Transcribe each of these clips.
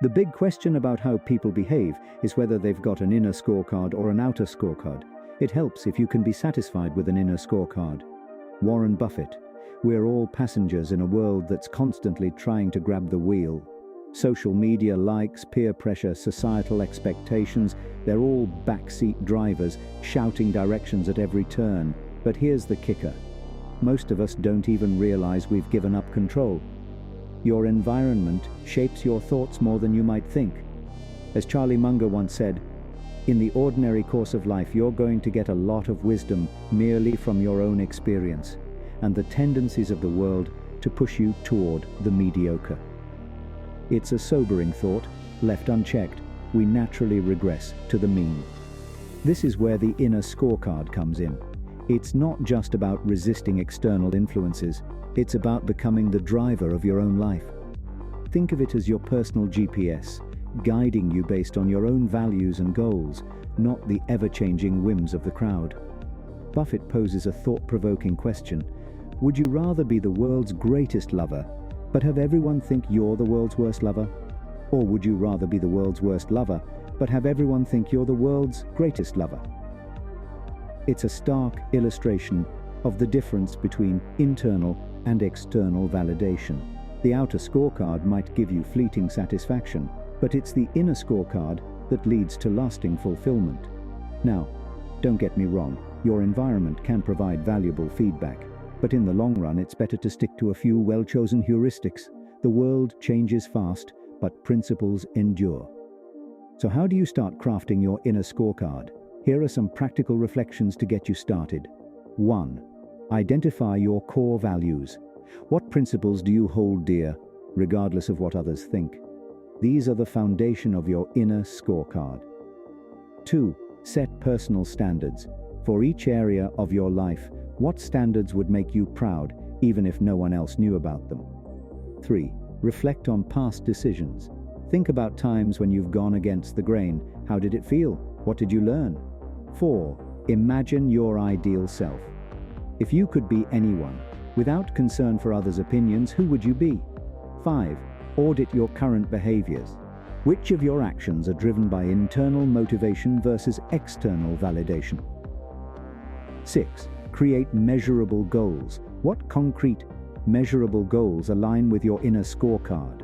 The big question about how people behave is whether they've got an inner scorecard or an outer scorecard. It helps if you can be satisfied with an inner scorecard. Warren Buffett. We're all passengers in a world that's constantly trying to grab the wheel. Social media likes, peer pressure, societal expectations, they're all backseat drivers, shouting directions at every turn. But here's the kicker. Most of us don't even realize we've given up control. Your environment shapes your thoughts more than you might think. As Charlie Munger once said, in the ordinary course of life, you're going to get a lot of wisdom merely from your own experience and the tendencies of the world to push you toward the mediocre. It's a sobering thought. Left unchecked, we naturally regress to the mean. This is where the inner scorecard comes in. It's not just about resisting external influences, it's about becoming the driver of your own life. Think of it as your personal GPS, guiding you based on your own values and goals, not the ever-changing whims of the crowd. Buffett poses a thought-provoking question. Would you rather be the world's greatest lover, but have everyone think you're the world's worst lover? Or would you rather be the world's worst lover, but have everyone think you're the world's greatest lover? It's a stark illustration of the difference between internal and external validation. The outer scorecard might give you fleeting satisfaction, but it's the inner scorecard that leads to lasting fulfillment. Now, don't get me wrong, your environment can provide valuable feedback, but in the long run it's better to stick to a few well-chosen heuristics. The world changes fast, but principles endure. So how do you start crafting your inner scorecard? Here are some practical reflections to get you started. 1. Identify your core values. What principles do you hold dear, regardless of what others think? These are the foundation of your inner scorecard. 2. Set personal standards. For each area of your life, what standards would make you proud, even if no one else knew about them? 3. Reflect on past decisions. Think about times when you've gone against the grain. How did it feel? What did you learn? 4. Imagine your ideal self. If you could be anyone, without concern for others' opinions, who would you be? 5. Audit your current behaviors. Which of your actions are driven by internal motivation versus external validation? 6. Create measurable goals. What concrete, measurable goals align with your inner scorecard?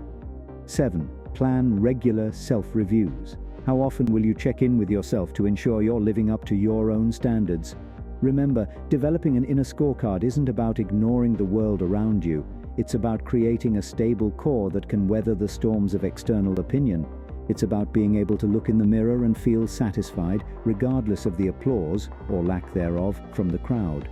7. Plan regular self-reviews. How often will you check in with yourself to ensure you're living up to your own standards? Remember, developing an inner scorecard isn't about ignoring the world around you. It's about creating a stable core that can weather the storms of external opinion. It's about being able to look in the mirror and feel satisfied, regardless of the applause, or lack thereof, from the crowd.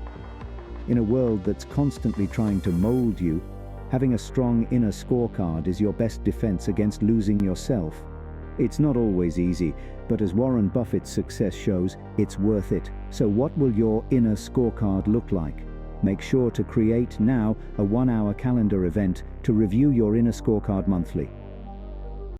In a world that's constantly trying to mold you, having a strong inner scorecard is your best defense against losing yourself. It's not always easy, but as Warren Buffett's success shows, it's worth it. So what will your inner scorecard look like? Make sure to create now a 1-hour calendar event to review your inner scorecard monthly.